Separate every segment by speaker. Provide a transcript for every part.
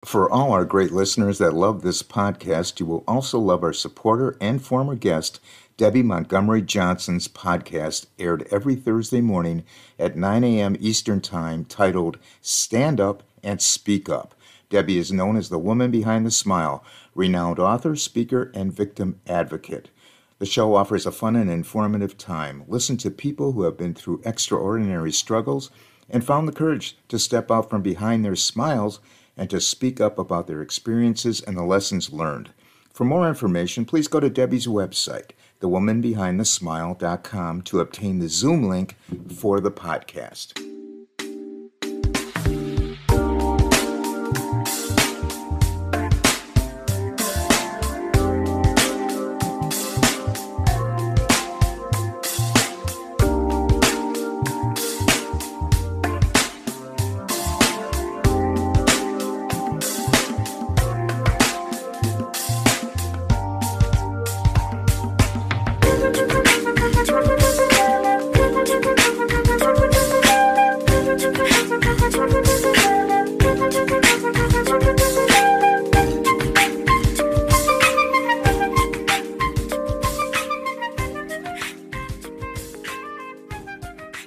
Speaker 1: For all our great listeners that love this podcast, you will also love our supporter and former guest, Debbie Montgomery Johnson's podcast, aired every Thursday morning at 9 a.m. Eastern Time, titled Stand Up and Speak Up. Debbie is known as the woman behind the smile, renowned author, speaker, and victim advocate. The show offers a fun and informative time. Listen to people who have been through extraordinary struggles and found the courage to step out from behind their smiles and to speak up about their experiences and the lessons learned. For more information, please go to Debbie's website, thewomanbehindthesmile.com, to obtain the Zoom link for the podcast.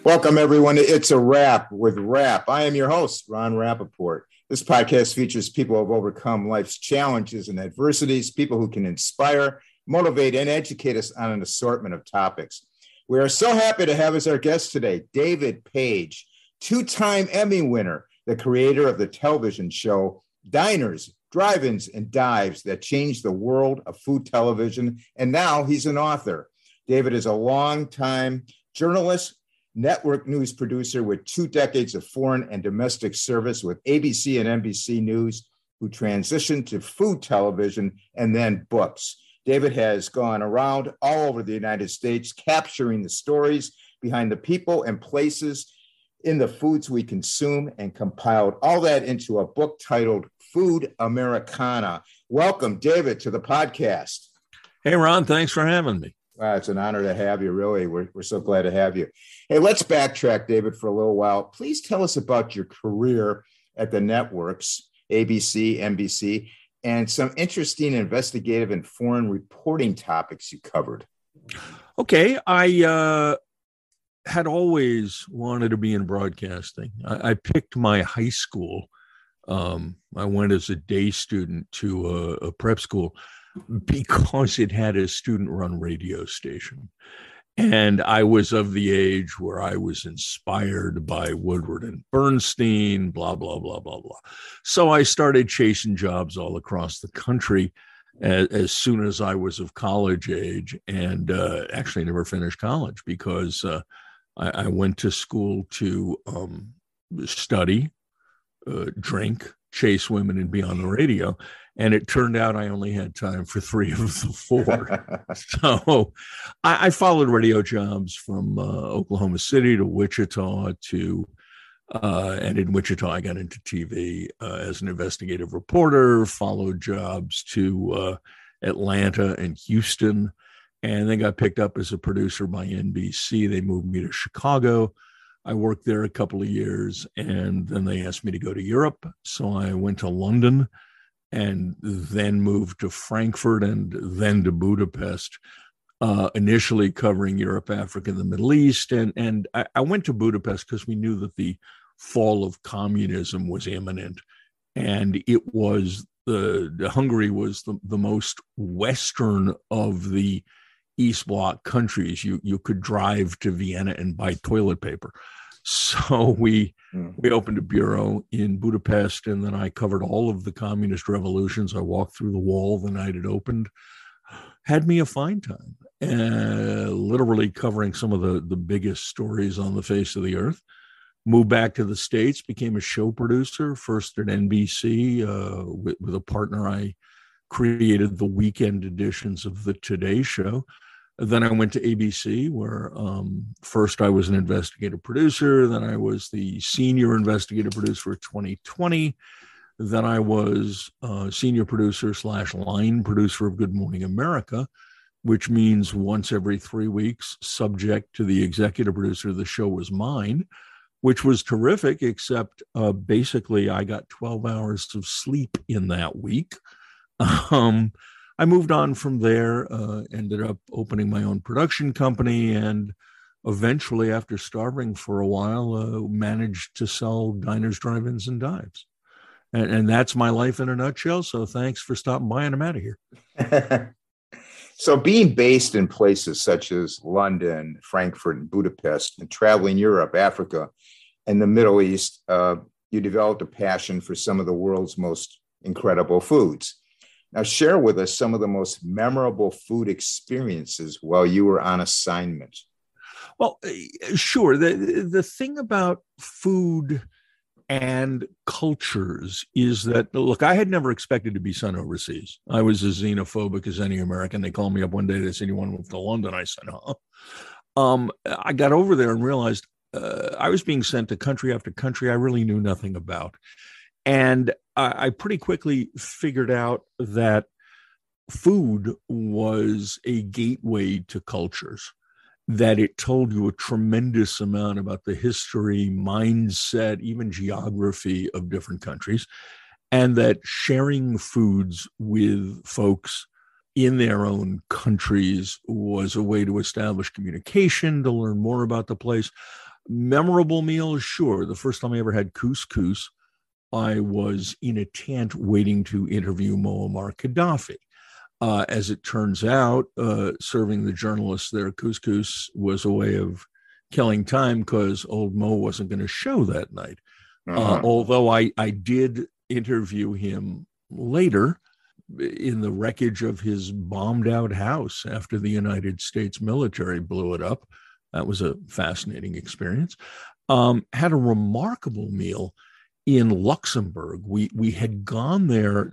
Speaker 1: Welcome, everyone, to It's a Wrap with Rap. I am your host, Ron Rappaport. This podcast features people who have overcome life's challenges and adversities, people who can inspire, motivate, and educate us on an assortment of topics. We are so happy to have as our guest today, David Page, two-time Emmy winner, the creator of the television show Diners, Drive-Ins, and Dives that changed the world of food television, and now he's an author. David is a longtime journalist, network news producer with 2 decades of foreign and domestic service with ABC and NBC News, who transitioned to food television and then books. David has gone around all over the United States, capturing the stories behind the people and places in the foods we consume, and compiled all that into a book titled Food Americana. Welcome, David, to the podcast.
Speaker 2: Hey, Ron, thanks for having me.
Speaker 1: It's an honor to have you, really. We're so glad to have you. Hey, let's backtrack, David, for a little while. Please tell us about your career at the networks, ABC, NBC, and some interesting investigative and foreign reporting topics you covered.
Speaker 2: Okay, I had always wanted to be in broadcasting. I picked my high school. I went as a day student to a prep school because it had a student-run radio station. And I was of the age where I was inspired by Woodward and Bernstein, blah, blah, blah, blah, blah. So I started chasing jobs all across the country as soon as I was of college age, and actually never finished college because I went to school to study, drink, chase women, and be on the radio. And it turned out I only had time for 3 of the 4. So I followed radio jobs from Oklahoma City to Wichita and in Wichita, I got into TV as an investigative reporter, followed jobs to Atlanta and Houston, and then got picked up as a producer by NBC. They moved me to Chicago. I worked there a couple of years, and then they asked me to go to Europe. So I went to London and then moved to Frankfurt and then to Budapest, initially covering Europe, Africa, and the Middle East. And I went to Budapest because we knew that the fall of communism was imminent. And it was Hungary was the most Western of the East Bloc countries. You could drive to Vienna and buy toilet paper. So we opened a bureau in Budapest, and then I covered all of the communist revolutions. I walked through the wall the night it opened. Had me a fine time, literally covering some of the biggest stories on the face of the earth. Moved back to the States, became a show producer, first at NBC with a partner. I created the weekend editions of the Today Show. Then I went to ABC, where first I was an investigative producer. Then I was the senior investigative producer for 2020. Then I was senior producer / line producer of Good Morning America, which means once every 3 weeks, subject to the executive producer, the show was mine. which was terrific, except basically I got 12 hours of sleep in that week. I moved on from there, ended up opening my own production company, and eventually, after starving for a while, managed to sell diners, drive-ins, and dives. And that's my life in a nutshell. So thanks for stopping by, and I'm out of here.
Speaker 1: So being based in places such as London, Frankfurt, and Budapest, and traveling Europe, Africa, and the Middle East, you developed a passion for some of the world's most incredible foods. Now, share with us some of the most memorable food experiences while you were on assignment.
Speaker 2: Well, sure. The thing about food and cultures is that, look, I had never expected to be sent overseas. I was as xenophobic as any American. They called me up one day. They said, "You want to move to London?" I said, "Huh." I got over there and realized I was being sent to country after country I really knew nothing about. And I pretty quickly figured out that food was a gateway to cultures, that it told you a tremendous amount about the history, mindset, even geography of different countries, and that sharing foods with folks in their own countries was a way to establish communication, to learn more about the place. Memorable meals, sure. The first time I ever had couscous, I was in a tent waiting to interview Muammar Gaddafi. As it turns out, serving the journalists there, couscous was a way of killing time because old Mo wasn't going to show that night. Although I did interview him later in the wreckage of his bombed out house after the United States military blew it up. That was a fascinating experience. Had a remarkable meal in Luxembourg. We had gone there.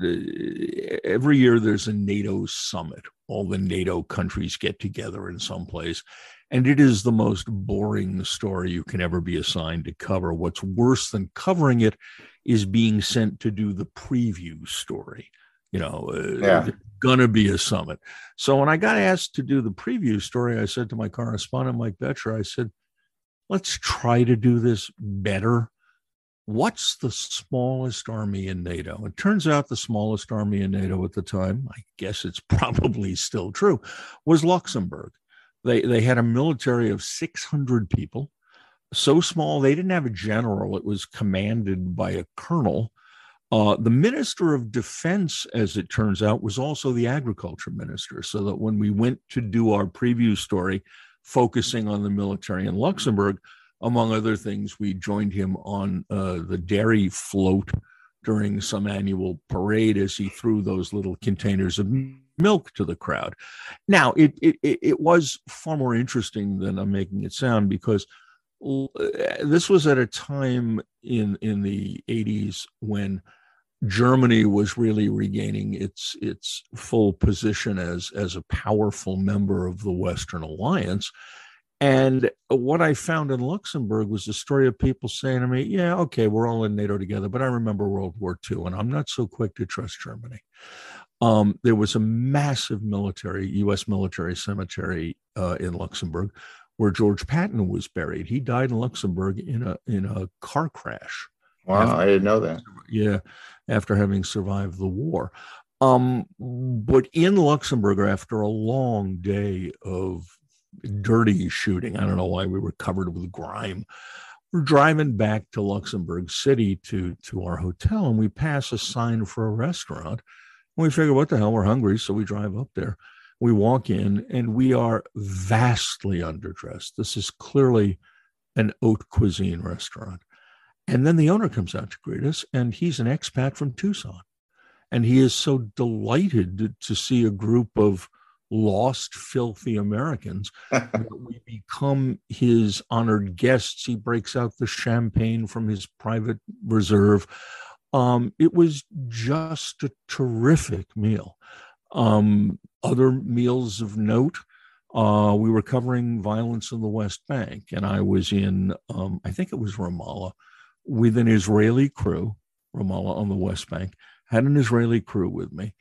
Speaker 2: Every year there's a NATO summit. All the NATO countries get together in some place. And it is the most boring story you can ever be assigned to cover. What's worse than covering it is being sent to do the preview story. There's gonna be a summit. So when I got asked to do the preview story, I said to my correspondent, Mike Betcher, I said, let's try to do this better. What's the smallest army in NATO? It turns out the smallest army in NATO at the time, I guess it's probably still true, was Luxembourg. They had a military of 600 people, so small they didn't have a general. It was commanded by a colonel. The Minister of Defense, as it turns out, was also the agriculture minister, so that when we went to do our preview story focusing on the military in Luxembourg, among other things, we joined him on the dairy float during some annual parade as he threw those little containers of milk to the crowd. Now, it was far more interesting than I'm making it sound, because this was at a time in the 80s when Germany was really regaining its full position as a powerful member of the Western Alliance. And what I found in Luxembourg was the story of people saying to me, yeah, okay, we're all in NATO together, but I remember World War II, and I'm not so quick to trust Germany. There was a massive U.S. military cemetery in Luxembourg where George Patton was buried. He died in Luxembourg in a car crash.
Speaker 1: Wow, I didn't know that.
Speaker 2: Yeah, after having survived the war. But in Luxembourg, after a long day of dirty shooting, I don't know why we were covered with grime, we're driving back to Luxembourg City to our hotel, and we pass a sign for a restaurant. And we figure, what the hell, we're hungry, so we drive up there. We walk in, and we are vastly underdressed. This is clearly an haute cuisine restaurant. And then the owner comes out to greet us, and he's an expat from Tucson. And he is so delighted to see a group of lost, filthy Americans that we become his honored guests. He breaks out the champagne from his private reserve. It was just a terrific meal. Other meals of note, we were covering violence in the West Bank, and I was in, I think it was Ramallah, with an Israeli crew. Ramallah on the West Bank, had an Israeli crew with me.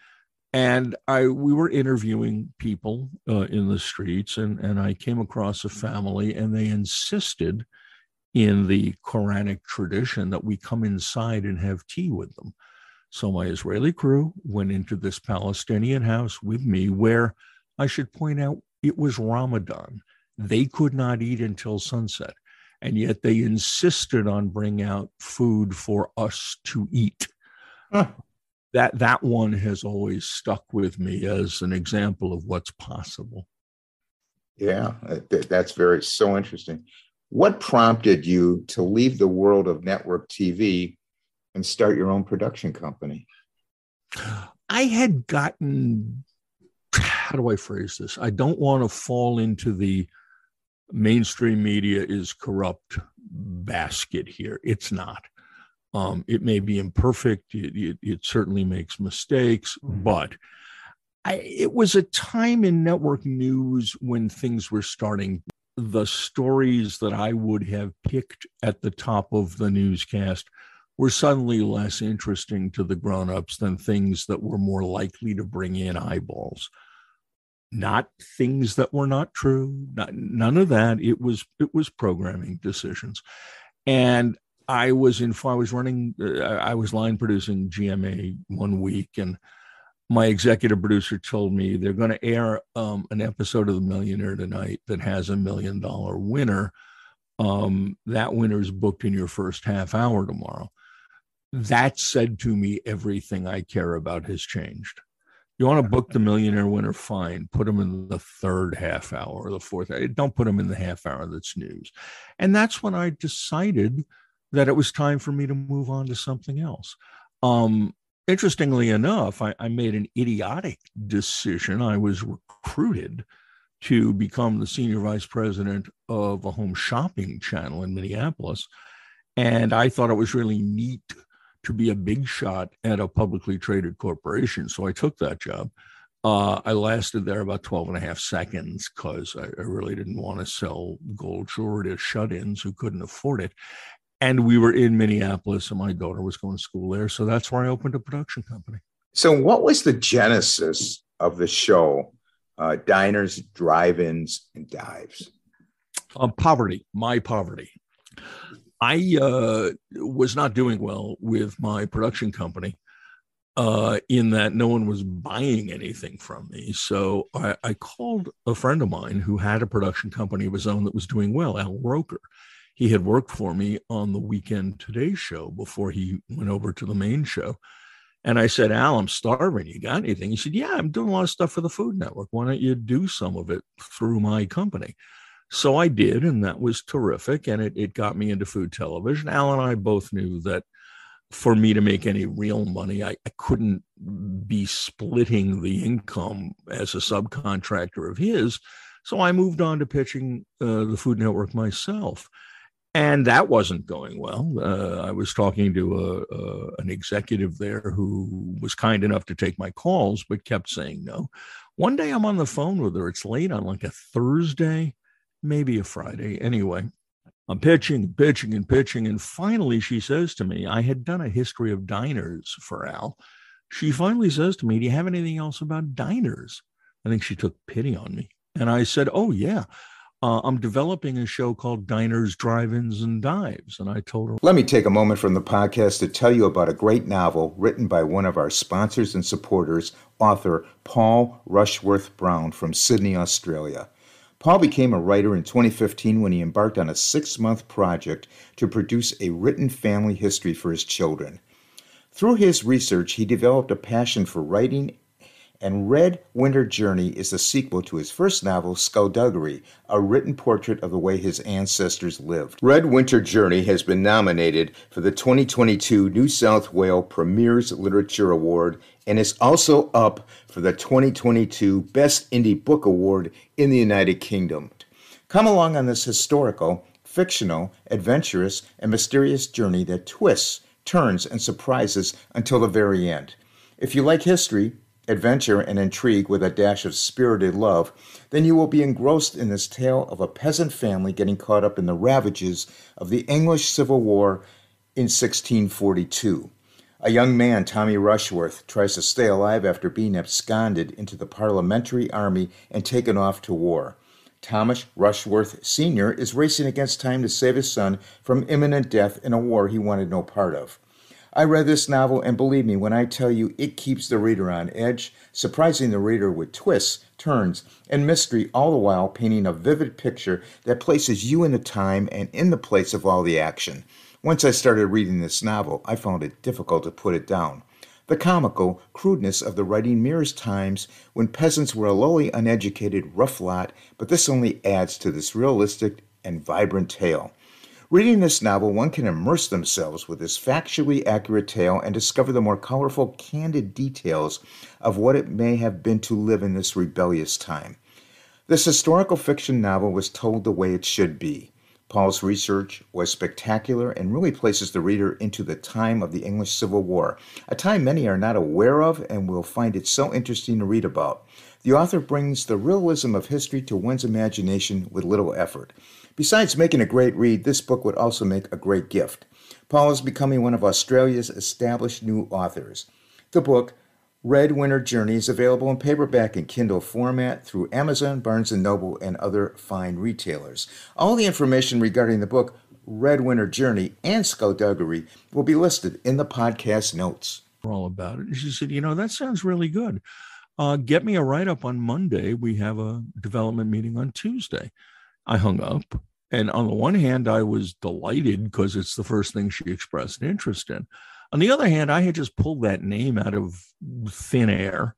Speaker 2: And we were interviewing people in the streets, and I came across a family, and they insisted in the Quranic tradition that we come inside and have tea with them. So my Israeli crew went into this Palestinian house with me, where I should point out it was Ramadan. They could not eat until sunset, and yet they insisted on bringing out food for us to eat.
Speaker 1: Huh.
Speaker 2: That one has always stuck with me as an example of what's possible.
Speaker 1: Yeah, that's so interesting. What prompted you to leave the world of network TV and start your own production company?
Speaker 2: I had gotten, how do I phrase this? I don't want to fall into the mainstream media is corrupt basket here. It's not. It may be imperfect. It certainly makes mistakes, but it was a time in network news when things were starting. The stories that I would have picked at the top of the newscast were suddenly less interesting to the grown-ups than things that were more likely to bring in eyeballs. Not things that were not true, none of that. It was programming decisions. And I was line producing GMA one week, and my executive producer told me they're going to air an episode of The Millionaire tonight that has $1 million winner. That winner is booked in your first half hour tomorrow. That said to me, everything I care about has changed. You want to book the millionaire winner, fine. Put them in the third half hour or the fourth. Don't put them in the half hour that's news. And that's when I decided that it was time for me to move on to something else. Interestingly enough, I made an idiotic decision. I was recruited to become the senior vice president of a home shopping channel in Minneapolis. And I thought it was really neat to be a big shot at a publicly traded corporation. So I took that job. I lasted there about 12 and a half seconds because I really didn't want to sell gold jewelry to shut-ins who couldn't afford it. And we were in Minneapolis, and my daughter was going to school there. So that's where I opened a production company. So
Speaker 1: what was the genesis of the show, Diners, Drive-Ins, and Dives?
Speaker 2: Poverty, my poverty. I was not doing well with my production company in that no one was buying anything from me. So I called a friend of mine who had a production company of his own that was doing well, Al Roker. He had worked for me on the Weekend Today show before he went over to the main show. And I said, Al, I'm starving. You got anything? He said, yeah, I'm doing a lot of stuff for the Food Network. Why don't you do some of it through my company? So I did, and that was terrific, and it got me into food television. Al and I both knew that for me to make any real money, I couldn't be splitting the income as a subcontractor of his. So I moved on to pitching the Food Network myself, and that wasn't going well. I was talking to an executive there who was kind enough to take my calls, but kept saying no. One day I'm on the phone with her. It's late on like a Thursday, maybe a Friday. Anyway, I'm pitching. And finally she says to me, I had done a history of diners for Al. She finally says to me, do you have anything else about diners? I think she took pity on me. And I said, oh, yeah, I'm developing a show called Diners, Drive-Ins, and Dives. And I told her,
Speaker 1: let me take a moment from the podcast to tell you about a great novel written by one of our sponsors and supporters, author Paul Rushworth Brown from Sydney, Australia. Paul became a writer in 2015 when he embarked on a 6-month project to produce a written family history for his children. Through his research, he developed a passion for writing, and Red Winter Journey is the sequel to his first novel, Skullduggery, a written portrait of the way his ancestors lived. Red Winter Journey has been nominated for the 2022 New South Wales Premier's Literature Award and is also up for the 2022 Best Indie Book Award in the United Kingdom. Come along on this historical, fictional, adventurous, and mysterious journey that twists, turns, and surprises until the very end. If you like history, adventure, and intrigue with a dash of spirited love, then you will be engrossed in this tale of a peasant family getting caught up in the ravages of the English Civil War in 1642. A young man, Tommy Rushworth, tries to stay alive after being absconded into the Parliamentary Army and taken off to war. Thomas Rushworth Sr. is racing against time to save his son from imminent death in a war he wanted no part of. I read this novel, and believe me when I tell you it keeps the reader on edge, surprising the reader with twists, turns, and mystery, all the while painting a vivid picture that places you in the time and in the place of all the action. Once I started reading this novel, I found it difficult to put it down. The comical crudeness of the writing mirrors times when peasants were a lowly, uneducated, rough lot, but this only adds to this realistic and vibrant tale. Reading this novel, one can immerse themselves with this factually accurate tale and discover the more colorful, candid details of what it may have been to live in this rebellious time. This historical fiction novel was told the way it should be. Paul's research was spectacular and really places the reader into the time of the English Civil War, a time many are not aware of and will find it so interesting to read about. The author brings the realism of history to one's imagination with little effort. Besides making a great read, this book would also make a great gift. Paul is becoming one of Australia's established new authors. The book, Red Winter Journey, is available in paperback and Kindle format through Amazon, Barnes & Noble, and other fine retailers. All the information regarding the book, Red Winter Journey, and Skullduggery will be listed in the podcast notes.
Speaker 2: All about it. And she said, that sounds really good. Get me a write-up on Monday. We have a development meeting on Tuesday. I hung up. And on the one hand, I was delighted because it's the first thing she expressed an interest in. On the other hand, I had just pulled that name out of thin air.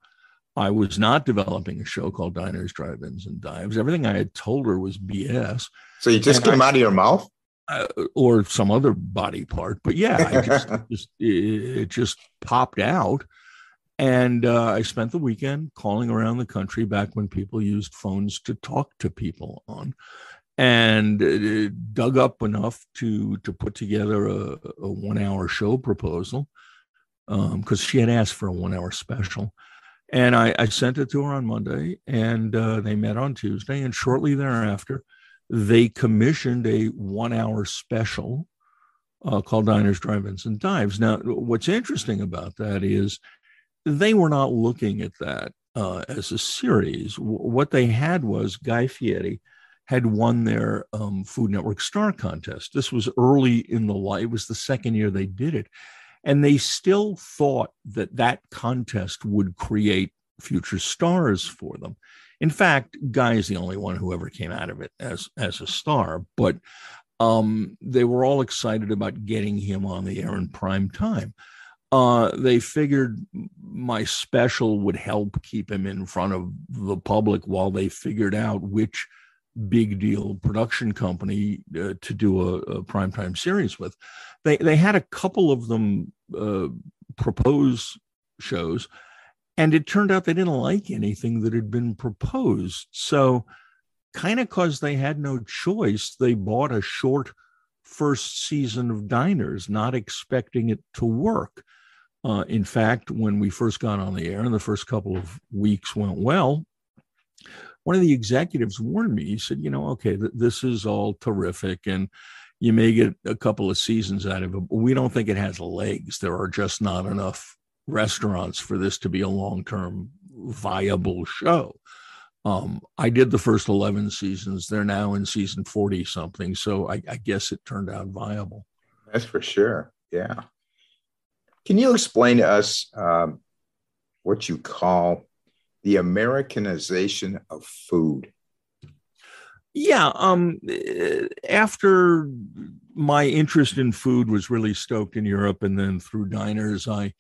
Speaker 2: I was not developing a show called Diners, Drive-Ins, and Dives. Everything I had told her was BS.
Speaker 1: So you just came out of your mouth?
Speaker 2: Or some other body part. But yeah, it just popped out. And I spent the weekend calling around the country back when people used phones to talk to people on, and dug up enough to put together a 1 hour show proposal because she had asked for a 1 hour special. And I sent it to her on Monday, and they met on Tuesday. And shortly thereafter, they commissioned a 1 hour special called Diners, Drive-Ins, and Dives. Now, what's interesting about that is they were not looking at that as a series. What they had was Guy Fieri had won their Food Network Star Contest. This was early in the life. It was the second year they did it. And they still thought that contest would create future stars for them. In fact, Guy is the only one who ever came out of it as a star. But they were all excited about getting him on the air in prime time. They figured my special would help keep him in front of the public while they figured out which big deal production company to do a primetime series with. They had a couple of them propose shows, and it turned out they didn't like anything that had been proposed. So kind of because they had no choice, they bought a short first season of Diners, not expecting it to work. In fact, when we first got on the air and the first couple of weeks went well, one of the executives warned me. He said, okay, this is all terrific and you may get a couple of seasons out of it, but we don't think it has legs. There are just not enough restaurants for this to be a long-term viable show. I did the first 11 seasons. They're now in season 40 something. So I guess it turned out viable.
Speaker 1: That's for sure. Yeah. Can you explain to us what you call the Americanization of food?
Speaker 2: Yeah. After my interest in food was really stoked in Europe, and then through Diners, I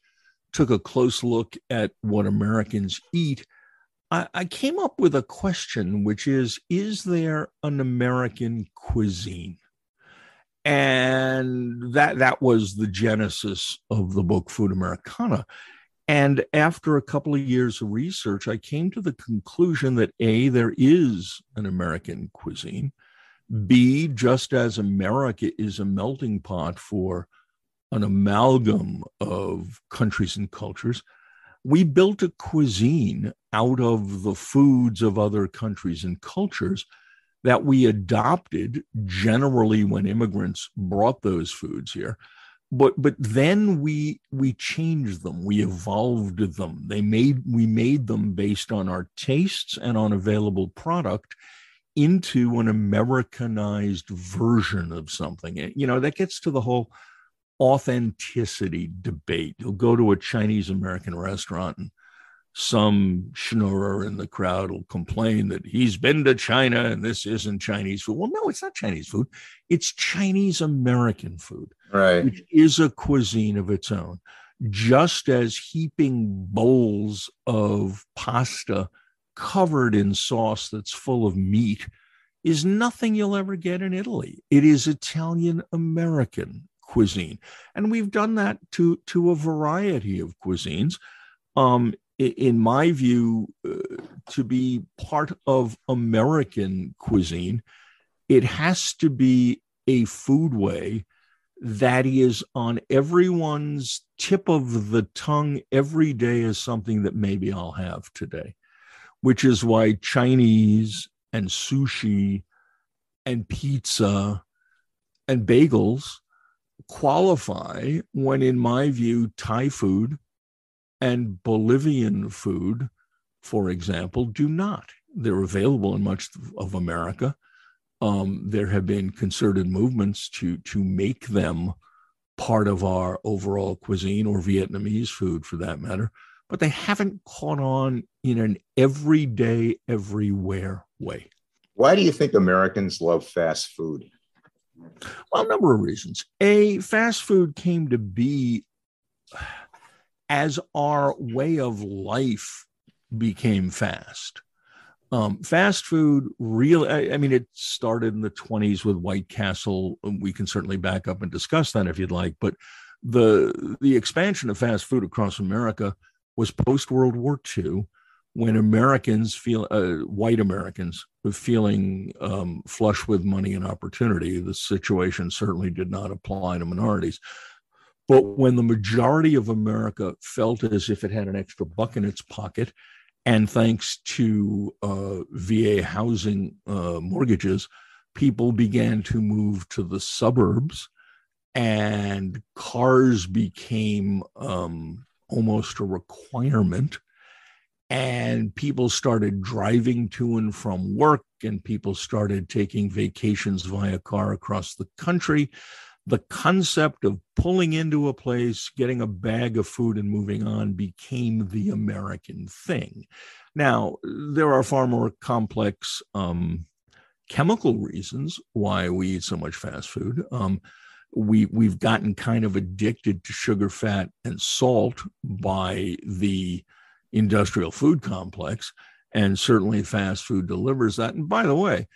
Speaker 2: took a close look at what Americans eat. I came up with a question, which is there an American cuisine? And that was the genesis of the book, Food Americana. And after a couple of years of research, I came to the conclusion that A, there is an American cuisine. B, just as America is a melting pot for an amalgam of countries and cultures, we built a cuisine out of the foods of other countries and cultures that we adopted generally when immigrants brought those foods here. But then we changed them, we evolved them. We made them based on our tastes and on available product into an Americanized version of something. That gets to the whole authenticity debate. You'll go to a Chinese American restaurant and some schnorrer in the crowd will complain that he's been to China and this isn't Chinese food. Well, no, it's not Chinese food. It's Chinese American food,
Speaker 1: Right.
Speaker 2: which is a cuisine of its own. Just as heaping bowls of pasta covered in sauce that's full of meat is nothing you'll ever get in Italy. It is Italian American cuisine. And we've done that to a variety of cuisines. In my view, to be part of American cuisine, it has to be a foodway that is on everyone's tip of the tongue every day as something that maybe I'll have today, which is why Chinese and sushi and pizza and bagels qualify when, in my view, Thai food and Bolivian food, for example, do not. They're available in much of America. There have been concerted movements to make them part of our overall cuisine, or Vietnamese food for that matter, but they haven't caught on in an everyday, everywhere way.
Speaker 1: Why do you think Americans love fast food?
Speaker 2: Well, a number of reasons. Fast food came to be as our way of life became fast. Fast food really, it started in the 1920s with White Castle. We can certainly back up and discuss that if you'd like, but the expansion of fast food across America was post-World War II, when white Americans were feeling flush with money and opportunity. The situation certainly did not apply to minorities. But when the majority of America felt as if it had an extra buck in its pocket, and thanks to VA housing mortgages, people began to move to the suburbs, and cars became almost a requirement. And people started driving to and from work, and people started taking vacations via car across the country. The concept of pulling into a place, getting a bag of food and moving on became the American thing. Now, there are far more complex chemical reasons why we eat so much fast food. We've gotten kind of addicted to sugar, fat, and salt by the industrial food complex, and certainly fast food delivers that. And by the way,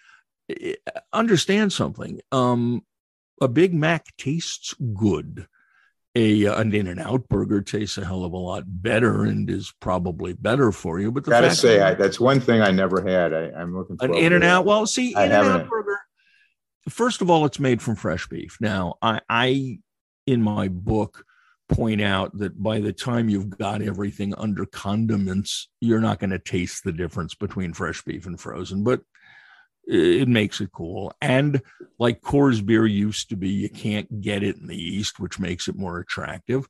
Speaker 2: understand something. A Big Mac tastes good. An In-N-Out burger tastes a hell of a lot better and is probably better for you. But
Speaker 1: that's one thing I never had. I'm looking for
Speaker 2: an In-N-Out. Well, see, In-N-Out burger. First of all, it's made from fresh beef. Now, I in my book point out that by the time you've got everything under condiments, you're not going to taste the difference between fresh beef and frozen, but it makes it cool. And like Coors beer used to be, you can't get it in the East, which makes it more attractive,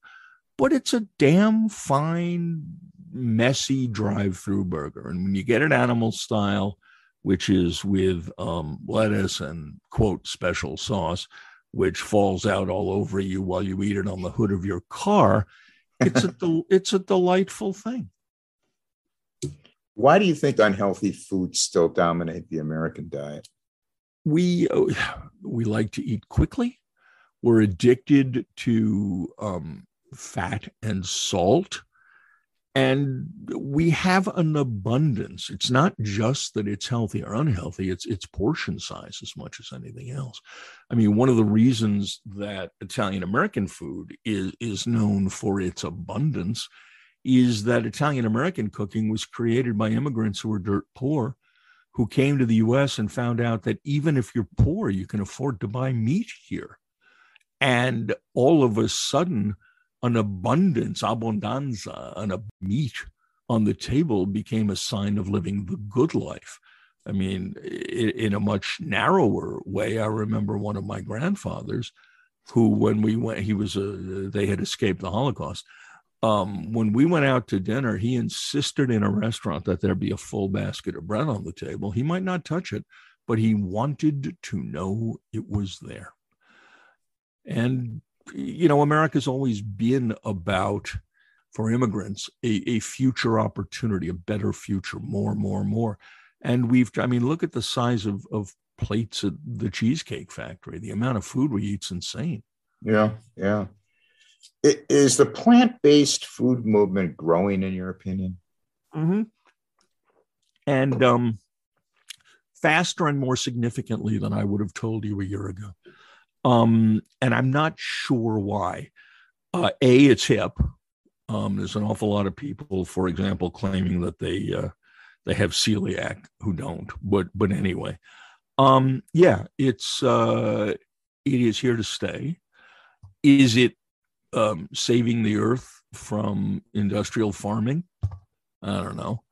Speaker 2: but it's a damn fine, messy drive-through burger. And when you get it animal style, which is with lettuce and, quote, special sauce, which falls out all over you while you eat it on the hood of your car, it's a delightful thing.
Speaker 1: Why do you think unhealthy foods still dominate the American diet?
Speaker 2: We like to eat quickly. We're addicted to fat and salt. And we have an abundance. It's not just that it's healthy or unhealthy, it's portion size as much as anything else. I mean, one of the reasons that Italian American food is known for its abundance is that Italian American cooking was created by immigrants who were dirt poor, who came to the US and found out that even if you're poor, you can afford to buy meat here. And all of a sudden, an abundanza, and a meat on the table became a sign of living the good life. I mean, in a much narrower way, I remember one of my grandfathers who, when we went, they had escaped the Holocaust. When we went out to dinner, he insisted in a restaurant that there be a full basket of bread on the table. He might not touch it, but he wanted to know it was there. And, America's always been about, for immigrants, a future opportunity, a better future, more. And look at the size of plates at the Cheesecake Factory. The amount of food we eat's insane.
Speaker 1: Yeah. Is the plant-based food movement growing, in your opinion?
Speaker 2: Mm-hmm. And faster and more significantly than I would have told you a year ago. And I'm not sure why. It's hip. There's an awful lot of people, for example, claiming that they have celiac who don't. But anyway, it is here to stay. Is it saving the earth from industrial farming? I don't know.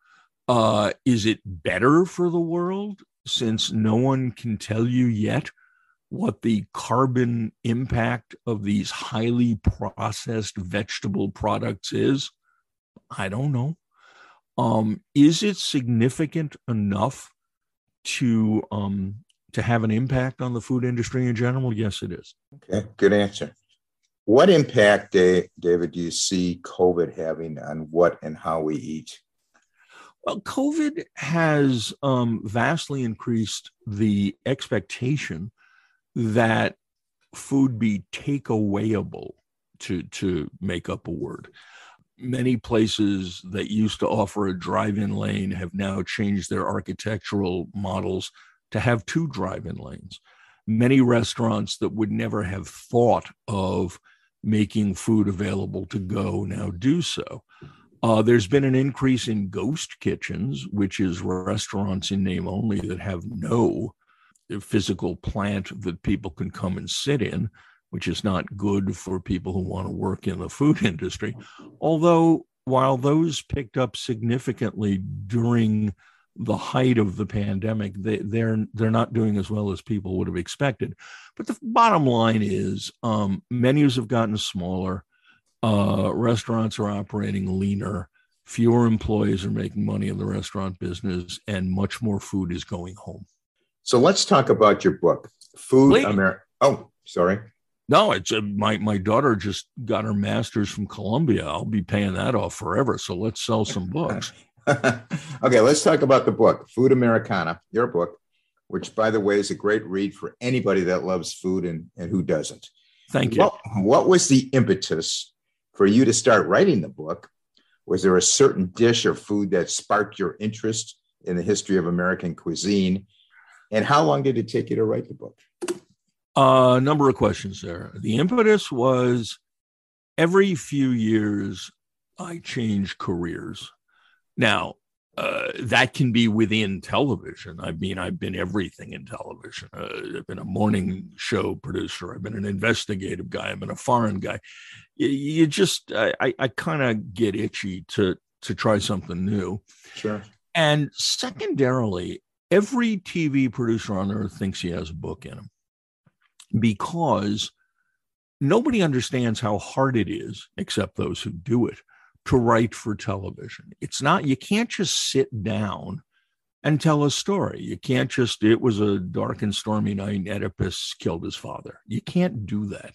Speaker 2: Is it better for the world, since no one can tell you yet what the carbon impact of these highly processed vegetable products is? I don't know. Is it significant enough to have an impact on the food industry in general? Yes, it is.
Speaker 1: Okay, good answer. What impact, David, do you see COVID having on what and how we eat?
Speaker 2: Well, COVID has vastly increased the expectation that food be takeawayable, to make up a word. Many places that used to offer a drive-in lane have now changed their architectural models to have 2 drive-in lanes. Many restaurants that would never have thought of making food available to go now do so. There's been an increase in ghost kitchens, which is restaurants in name only that have no physical plant that people can come and sit in, which is not good for people who want to work in the food industry. Although, while those picked up significantly during the height of the pandemic, they're not doing as well as people would have expected. But the bottom line is, menus have gotten smaller. Restaurants are operating leaner. Fewer employees are making money in the restaurant business, and much more food is going home.
Speaker 1: So let's talk about your book, Food Americana. Oh, sorry.
Speaker 2: No, it's my daughter just got her master's from Columbia. I'll be paying that off forever. So let's sell some books.
Speaker 1: Okay, let's talk about the book, Food Americana, your book, which, by the way, is a great read for anybody that loves food and who doesn't.
Speaker 2: Thank you.
Speaker 1: What was the impetus for you to start writing the book? Was there a certain dish or food that sparked your interest in the history of American cuisine? And how long did it take you to write the book?
Speaker 2: A number of questions there. The impetus was, every few years I change careers. Now, that can be within television. I mean, I've been everything in television. I've been a morning show producer. I've been an investigative guy. I've been a foreign guy. I kind of get itchy to try something new.
Speaker 1: Sure.
Speaker 2: And secondarily, every TV producer on earth thinks he has a book in him, because nobody understands how hard it is, except those who do it, to write for television. You can't just sit down and tell a story. You can't just, it was a dark and stormy night and Oedipus killed his father. You can't do that.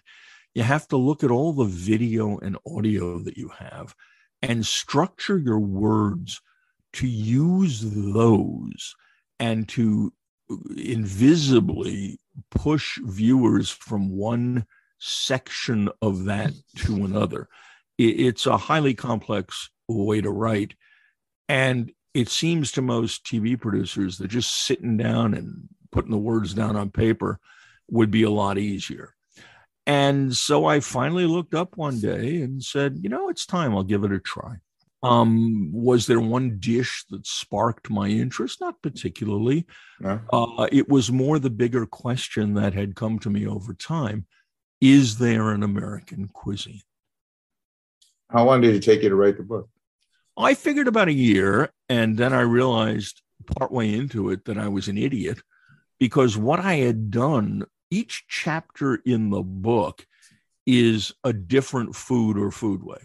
Speaker 2: You have to look at all the video and audio that you have and structure your words to use those and to invisibly push viewers from one section of that to another. It's a highly complex way to write. And it seems to most TV producers that just sitting down and putting the words down on paper would be a lot easier. And so I finally looked up one day and said, it's time. I'll give it a try. Was there one dish that sparked my interest? Not particularly. No. It was more the bigger question that had come to me over time. Is there an American cuisine?
Speaker 1: How long did it take you to write the book?
Speaker 2: I figured about a year, and then I realized partway into it that I was an idiot, because what I had done, each chapter in the book is a different food or foodway.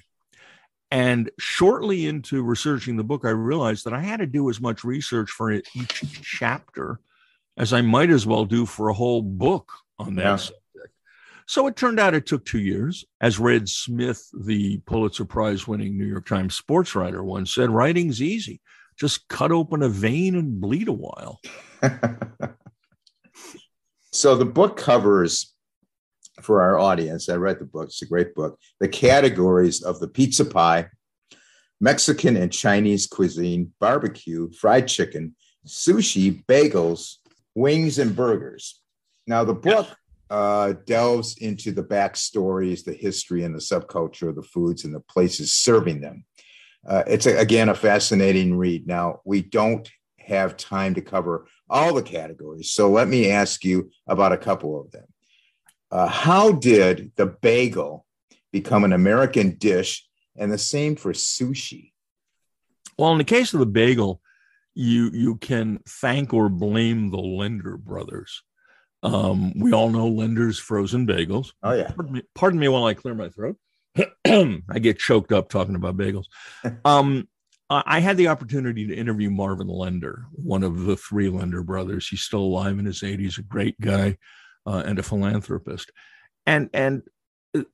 Speaker 2: And shortly into researching the book, I realized that I had to do as much research for each chapter as I might as well do for a whole book on that subject. So it turned out it took 2 years. As Red Smith, the Pulitzer Prize-winning New York Times sports writer, once said, writing's easy. Just cut open a vein and bleed a while.
Speaker 1: So the book covers, for our audience, I read the book, it's a great book, the categories of the pizza pie, Mexican and Chinese cuisine, barbecue, fried chicken, sushi, bagels, wings, and burgers. Now, the book delves into the backstories, the history, and the subculture of the foods and the places serving them. It's, again, a fascinating read. Now, we don't have time to cover all the categories, so let me ask you about a couple of them. How did the bagel become an American dish, and the same for sushi?
Speaker 2: Well, in the case of the bagel, you can thank or blame the Lender brothers. We all know Lender's frozen bagels.
Speaker 1: Oh, yeah.
Speaker 2: Pardon me while I clear my throat. I get choked up talking about bagels. I had the opportunity to interview Marvin Lender, one of the three Lender brothers. He's still alive in his 80s, a great guy and a philanthropist. And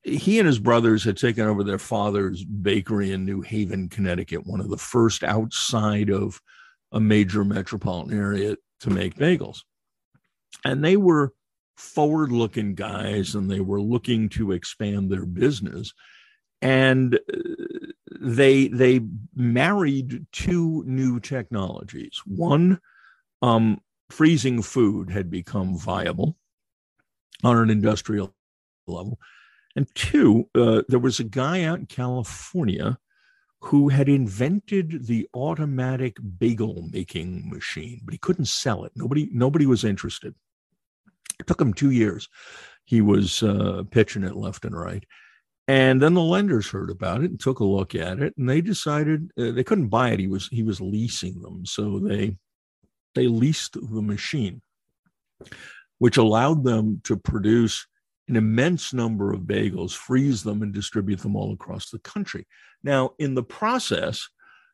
Speaker 2: he and his brothers had taken over their father's bakery in New Haven, Connecticut, one of the first outside of a major metropolitan area to make bagels. And they were forward-looking guys, and they were looking to expand their business. And they married two new technologies. One, freezing food had become viable on an industrial level. And two, there was a guy out in California who had invented the automatic bagel making machine, but he couldn't sell it. Nobody was interested. It took him 2 years. He was pitching it left and right. And then the Lenders heard about it and took a look at it, and they decided they couldn't buy it. He was leasing them. So they leased the machine, which allowed them to produce an immense number of bagels, freeze them, and distribute them all across the country. Now, in the process,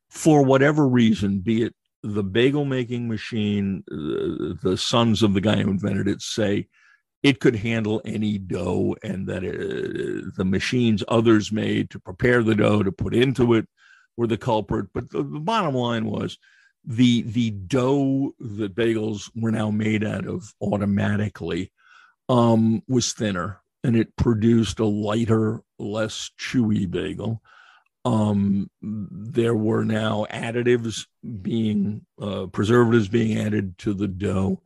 Speaker 2: for whatever reason, be it the bagel making machine, the sons of the guy who invented it say it could handle any dough, and that the machines others made to prepare the dough to put into it were the culprit. But the bottom line was the dough that bagels were now made out of automatically was thinner, and it produced a lighter, less chewy bagel. There were now additives preservatives being added to the dough.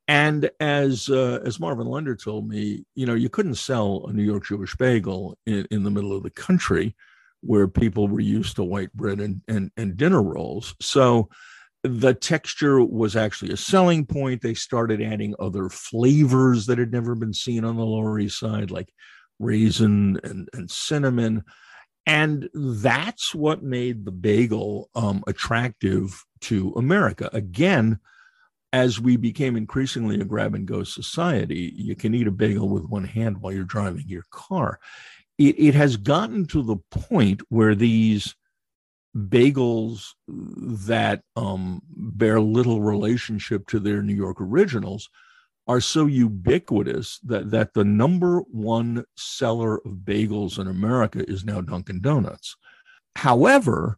Speaker 2: And as Marvin Lender told me, you couldn't sell a New York Jewish bagel in the middle of the country where people were used to white bread and dinner rolls. So the texture was actually a selling point. They started adding other flavors that had never been seen on the Lower East Side, like raisin and cinnamon. And that's what made the bagel attractive to America. Again, as we became increasingly a grab-and-go society, you can eat a bagel with one hand while you're driving your car. It has gotten to the point where these bagels that bear little relationship to their New York originals are so ubiquitous that the number one seller of bagels in America is now Dunkin' Donuts. However,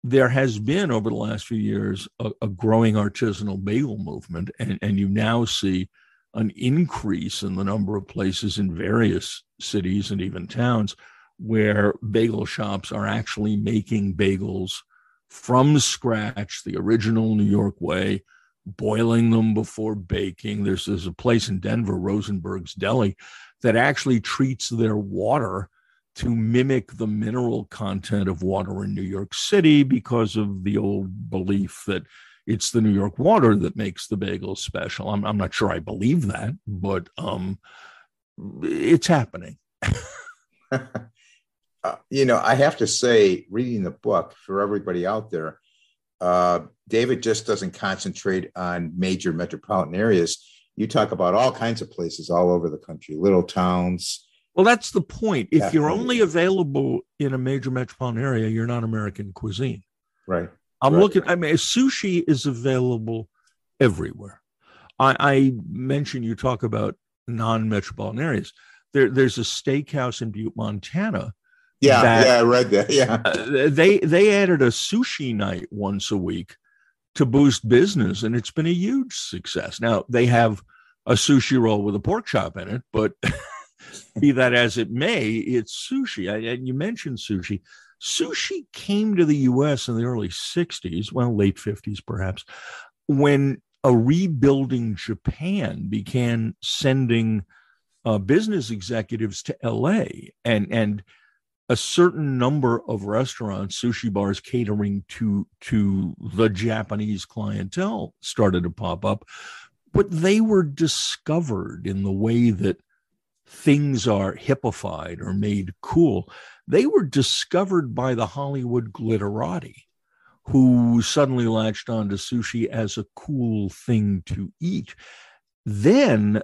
Speaker 2: there has been over the last few years a growing artisanal bagel movement, and you now see an increase in the number of places in various cities and even towns where bagel shops are actually making bagels from scratch, the original New York way, boiling them before baking. There's a place in Denver, Rosenberg's Deli, that actually treats their water to mimic the mineral content of water in New York City because of the old belief that it's the New York water that makes the bagels special. I'm not sure I believe that, but it's happening.
Speaker 1: I have to say, reading the book for everybody out there, David just doesn't concentrate on major metropolitan areas. You talk about all kinds of places all over the country, little towns.
Speaker 2: Well, that's the point. If you're only available in a major metropolitan area, you're not American cuisine.
Speaker 1: Right.
Speaker 2: Sushi is available everywhere. I mentioned, you talk about non-metropolitan areas. There's a steakhouse in Butte, Montana.
Speaker 1: Yeah, I read that. Yeah.
Speaker 2: They added a sushi night once a week to boost business, and it's been a huge success. Now, they have a sushi roll with a pork chop in it, but be that as it may, it's sushi. And you mentioned sushi. Sushi came to the U.S. in the early 60s, well, late 50s perhaps, when a rebuilding Japan began sending business executives to L.A. and a certain number of restaurants, sushi bars catering to the Japanese clientele started to pop up, but they were discovered in the way that things are hippified or made cool. They were discovered by the Hollywood glitterati, who suddenly latched onto sushi as a cool thing to eat. Then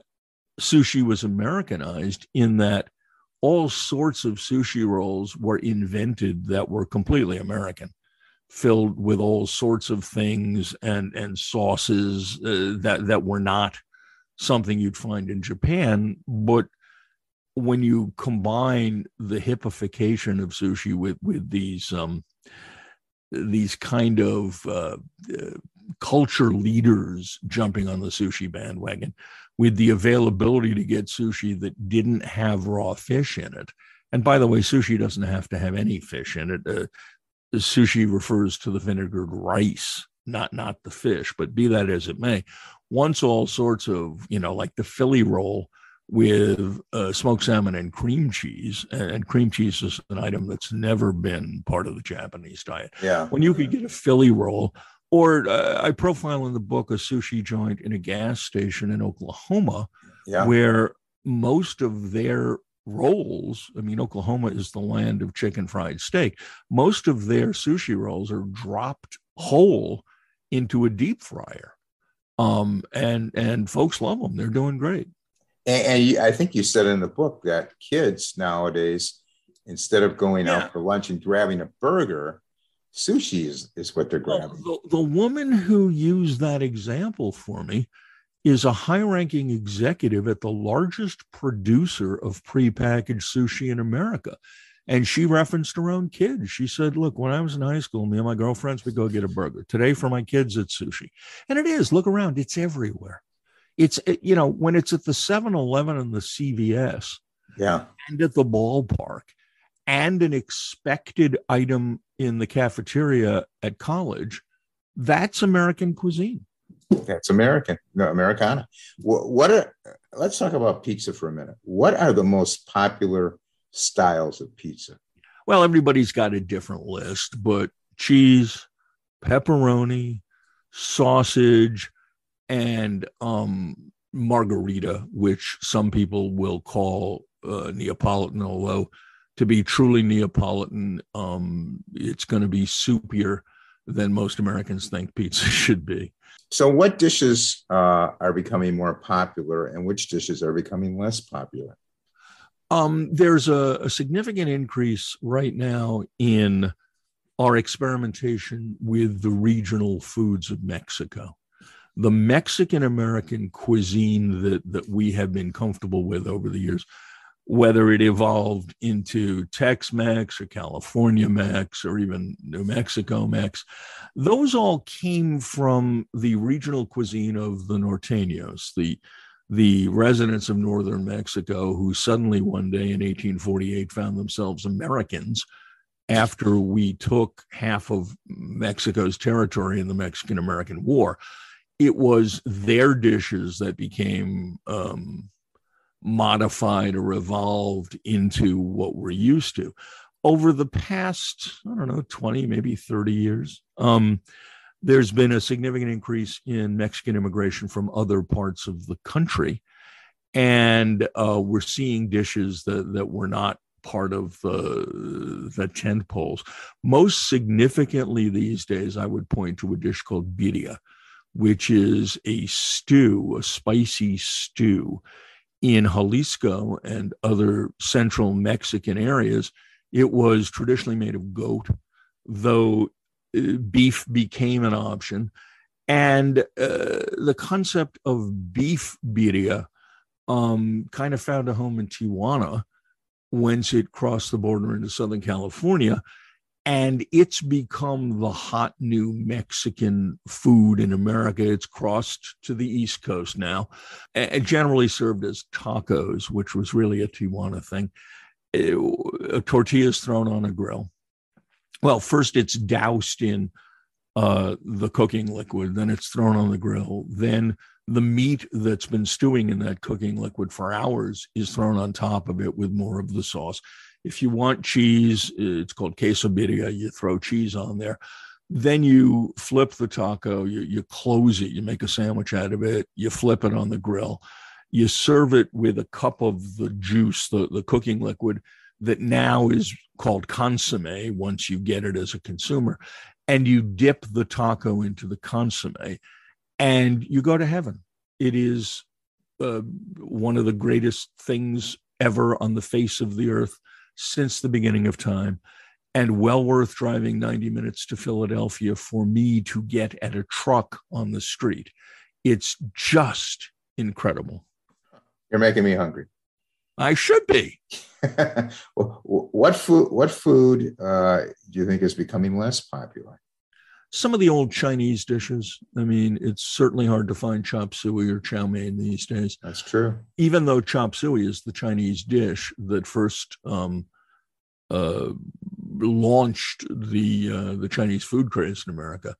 Speaker 2: sushi was Americanized in that all sorts of sushi rolls were invented that were completely American, filled with all sorts of things and sauces that were not something you'd find in Japan. But when you combine the hippification of sushi with these kind of culture leaders jumping on the sushi bandwagon, with the availability to get sushi that didn't have raw fish in it. And by the way, sushi doesn't have to have any fish in it. Sushi refers to the vinegared rice, not the fish, but be that as it may, once all sorts of, like the Philly roll with smoked salmon and cream cheese is an item that's never been part of the Japanese diet.
Speaker 1: Yeah.
Speaker 2: When you could get a Philly roll, or I profile in the book a sushi joint in a gas station in Oklahoma, where most of their rolls, Oklahoma is the land of chicken fried steak. Most of their sushi rolls are dropped whole into a deep fryer. And folks love them. They're doing great.
Speaker 1: And I think you said in the book that kids nowadays, instead of going out for lunch and grabbing a burger, sushi is what they're grabbing.
Speaker 2: The woman who used that example for me is a high-ranking executive at the largest producer of prepackaged sushi in America. And she referenced her own kids. She said, look, when I was in high school, me and my girlfriends would go get a burger. Today, for my kids, it's sushi. And it is. Look around. It's everywhere. It's, when it's at the 7-Eleven and the CVS and at the ballpark and an expected item in the cafeteria at college, that's American cuisine.
Speaker 1: That's American. No, Americana. Let's talk about pizza for a minute. What are the most popular styles of pizza?
Speaker 2: Well, everybody's got a different list, but cheese, pepperoni, sausage, and margarita, which some people will call Neapolitan, although to be truly Neapolitan, it's going to be soupier than most Americans think pizza should be.
Speaker 1: So what dishes are becoming more popular and which dishes are becoming less popular?
Speaker 2: There's a significant increase right now in our experimentation with the regional foods of Mexico. The Mexican-American cuisine that we have been comfortable with over the years, whether it evolved into Tex-Mex or California Mex or even New Mexico Mex, those all came from the regional cuisine of the norteños, the residents of northern Mexico who suddenly one day in 1848 found themselves Americans after we took half of Mexico's territory in the Mexican-American War. It was their dishes that became modified or evolved into what we're used to. Over the past, 20, maybe 30 years, there's been a significant increase in Mexican immigration from other parts of the country. And we're seeing dishes that were not part of the tent poles. Most significantly these days, I would point to a dish called birria, which is a stew, a spicy stew. In Jalisco and other central Mexican areas, it was traditionally made of goat, though beef became an option. And the concept of beef birria kind of found a home in Tijuana, whence it crossed the border into Southern California. And it's become the hot new Mexican food in America. It's crossed to the East Coast now, and generally served as tacos, which was really a Tijuana thing. A tortilla is thrown on a grill. Well, first it's doused in the cooking liquid, then it's thrown on the grill. Then the meat that's been stewing in that cooking liquid for hours is thrown on top of it with more of the sauce. If you want cheese, it's called quesabirria. You throw cheese on there. Then you flip the taco, you close it, you make a sandwich out of it, you flip it on the grill. You serve it with a cup of the juice, the cooking liquid, that now is called consomme once you get it as a consumer. And you dip the taco into the consomme and you go to heaven. It is one of the greatest things ever on the face of the earth since the beginning of time, and well worth driving 90 minutes to Philadelphia for me to get at a truck on the street. It's just incredible.
Speaker 1: You're making me hungry.
Speaker 2: I should be.
Speaker 1: What food do you think is becoming less popular?
Speaker 2: Some of the old Chinese dishes. I mean, it's certainly hard to find chop suey or chow mein these days.
Speaker 1: That's true.
Speaker 2: Even though chop suey is the Chinese dish that first launched the Chinese food craze in America.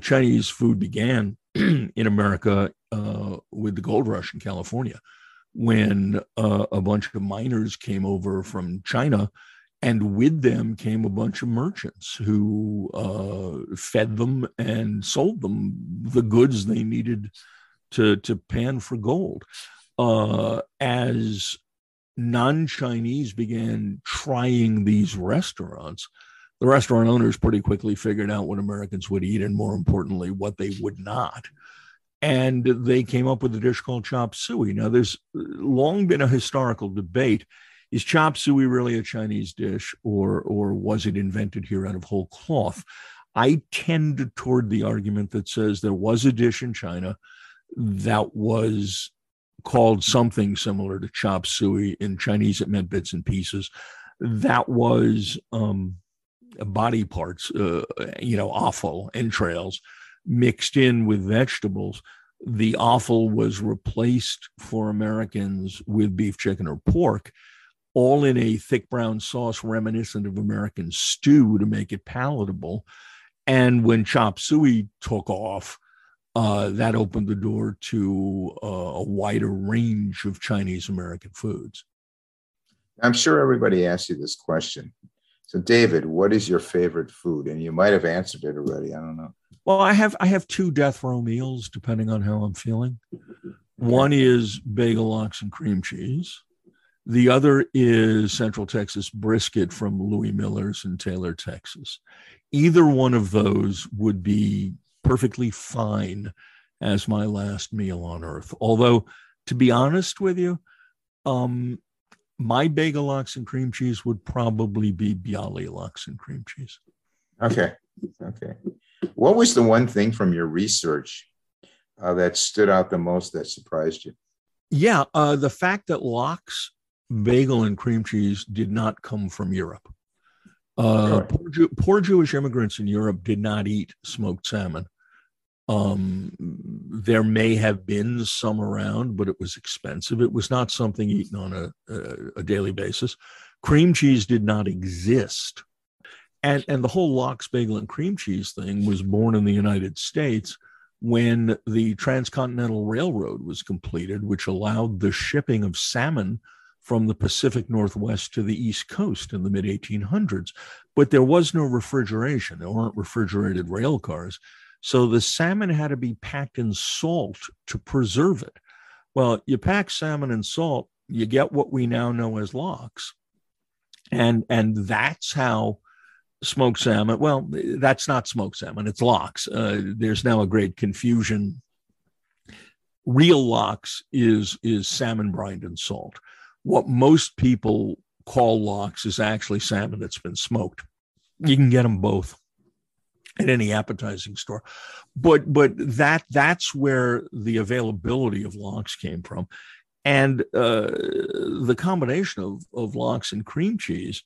Speaker 2: Chinese food began in America with the gold rush in California, when a bunch of miners came over from China, and with them came a bunch of merchants who fed them and sold them the goods they needed to pan for gold. As non-Chinese began trying these restaurants, the restaurant owners pretty quickly figured out what Americans would eat, and more importantly, what they would not. And they came up with a dish called chop suey. Now, there's long been a historical debate. Is chop suey really a Chinese dish, or was it invented here out of whole cloth? I tend toward the argument that says there was a dish in China that was called something similar to chop suey. In Chinese, it meant bits and pieces. That was body parts, offal, entrails, mixed in with vegetables. The offal was replaced for Americans with beef, chicken, or pork, all in a thick brown sauce reminiscent of American stew to make it palatable. And when chop suey took off, that opened the door to a wider range of Chinese American foods.
Speaker 1: I'm sure everybody asks you this question. So, David, what is your favorite food? And you might have answered it already. I don't know.
Speaker 2: Well, I have two death row meals, depending on how I'm feeling. One is bagel, lox, and cream cheese. The other is Central Texas brisket from Louis Miller's in Taylor, Texas. Either one of those would be perfectly fine as my last meal on earth. Although, to be honest with you, my bagel, lox, and cream cheese would probably be bialy lox and cream cheese.
Speaker 1: Okay. What was the one thing from your research that stood out the most, that surprised you?
Speaker 2: Yeah, the fact that lox, bagel, and cream cheese did not come from Europe. Poor Jewish immigrants in Europe did not eat smoked salmon. There may have been some around, but it was expensive. It was not something eaten on a daily basis. Cream cheese did not exist. And the whole lox, bagel, and cream cheese thing was born in the United States when the Transcontinental Railroad was completed, which allowed the shipping of salmon from the Pacific Northwest to the East Coast in the mid-1800s. But there was no refrigeration. There weren't refrigerated rail cars. So the salmon had to be packed in salt to preserve it. Well, you pack salmon in salt, you get what we now know as lox. And that's how smoked salmon, well, that's not smoked salmon, it's lox. There's now a great confusion. Real lox is salmon brined in salt. What most people call lox is actually salmon that's been smoked. You can get them both. at any appetizing store. But that's where the availability of lox came from. And the combination of lox and cream cheese,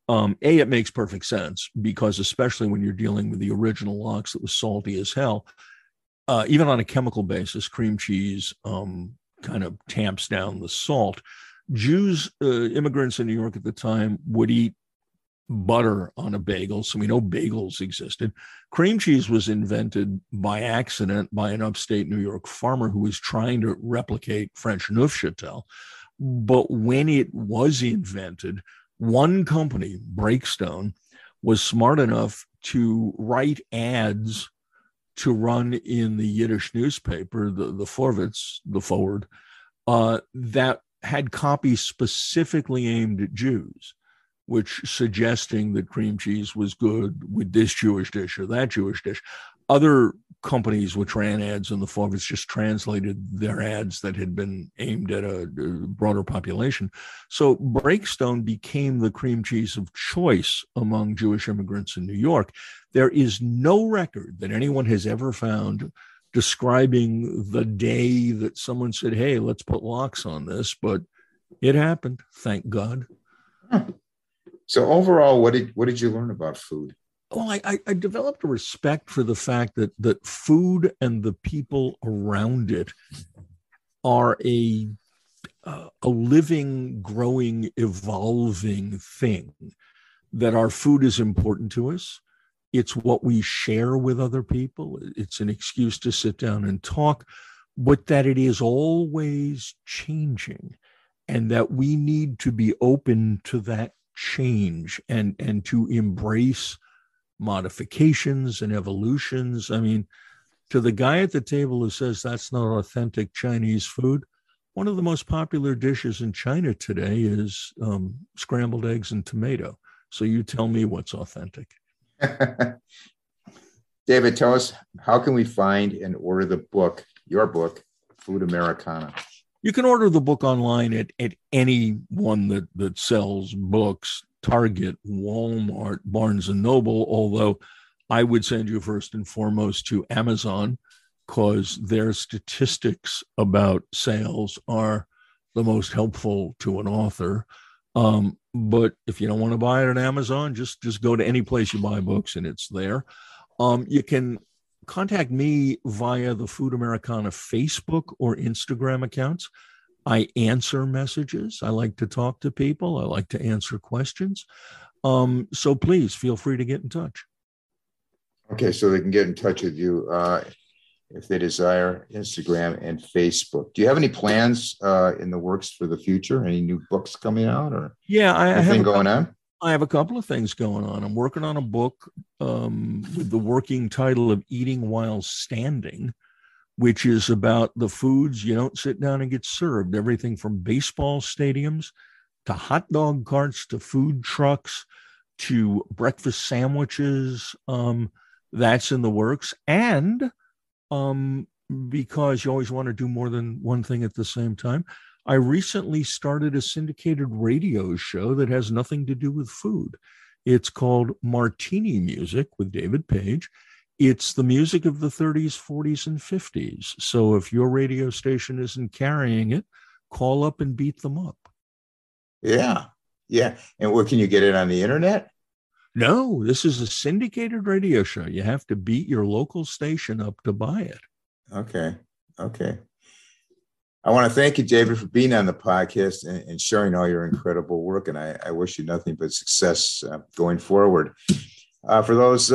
Speaker 2: it makes perfect sense, because especially when you're dealing with the original lox that was salty as hell, even on a chemical basis, cream cheese kind of tamps down the salt. Jews, immigrants in New York at the time, would eat butter on a bagel, so we know bagels existed. Cream cheese was invented by accident by an upstate New York farmer who was trying to replicate French Neufchâtel. But when it was invented, one company, Breakstone, was smart enough to write ads to run in the Yiddish newspaper, the Vorwärts, the Forward, that had copies specifically aimed at Jews, which suggesting that cream cheese was good with this Jewish dish or that Jewish dish. Other companies which ran ads in the Vorwärts just translated their ads that had been aimed at a broader population. So Breakstone became the cream cheese of choice among Jewish immigrants in New York. There is no record that anyone has ever found describing the day that someone said, hey, let's put lox on this, but it happened, thank God.
Speaker 1: So overall, what did you learn about food?
Speaker 2: Well, I developed a respect for the fact that food and the people around it are a living, growing, evolving thing, that our food is important to us. It's what we share with other people. It's an excuse to sit down and talk, but that it is always changing, and that we need to be open to that change and to embrace modifications and evolutions. I mean, to the guy at the table who says that's not authentic Chinese food, one of the most popular dishes in China today is scrambled eggs and tomato. So you tell me what's authentic.
Speaker 1: David, tell us, how can we find and order the book, your book, Food Americana?
Speaker 2: You can order the book online at any one that sells books, Target, Walmart, Barnes and Noble, although I would send you first and foremost to Amazon, because their statistics about sales are the most helpful to an author. But if you don't want to buy it on Amazon, just go to any place you buy books and it's there. You can contact me via the Food Americana Facebook or Instagram accounts. I answer messages. I like to talk to people. I like to answer questions. So please feel free to get in touch.
Speaker 1: Okay, so they can get in touch with you if they desire, Instagram and Facebook. Do you have any plans in the works for the future? Any new books coming out, or anything going on?
Speaker 2: I have a couple of things going on. I'm working on a book with the working title of Eating While Standing, which is about the foods you don't sit down and get served. Everything from baseball stadiums to hot dog carts to food trucks to breakfast sandwiches. That's in the works. And because you always want to do more than one thing at the same time, I recently started a syndicated radio show that has nothing to do with food. It's called Martini Music with David Page. It's the music of the 30s, 40s, and 50s. So if your radio station isn't carrying it, call up and beat them up.
Speaker 1: Yeah. And what, can you get it on the internet?
Speaker 2: No, this is a syndicated radio show. You have to beat your local station up to buy it.
Speaker 1: Okay. I want to thank you, David, for being on the podcast and sharing all your incredible work. And I wish you nothing but success going forward. For those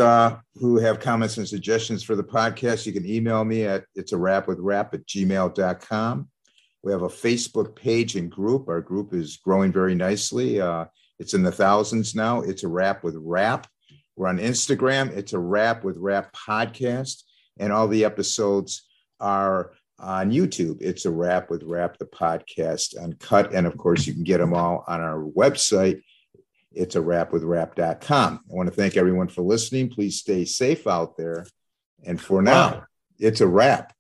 Speaker 1: who have comments and suggestions for the podcast, you can email me at itsarapwithrap@gmail.com. We have a Facebook page and group. Our group is growing very nicely. It's in the thousands now. It's a Rap with Rap. We're on Instagram. It's a Rap with Rap podcast. And all the episodes are on YouTube. It's a Rap with Rap, the podcast uncut. And of course, you can get them all on our website. It's a rapwithrap.com. I want to thank everyone for listening. Please stay safe out there. And for now, it's a wrap.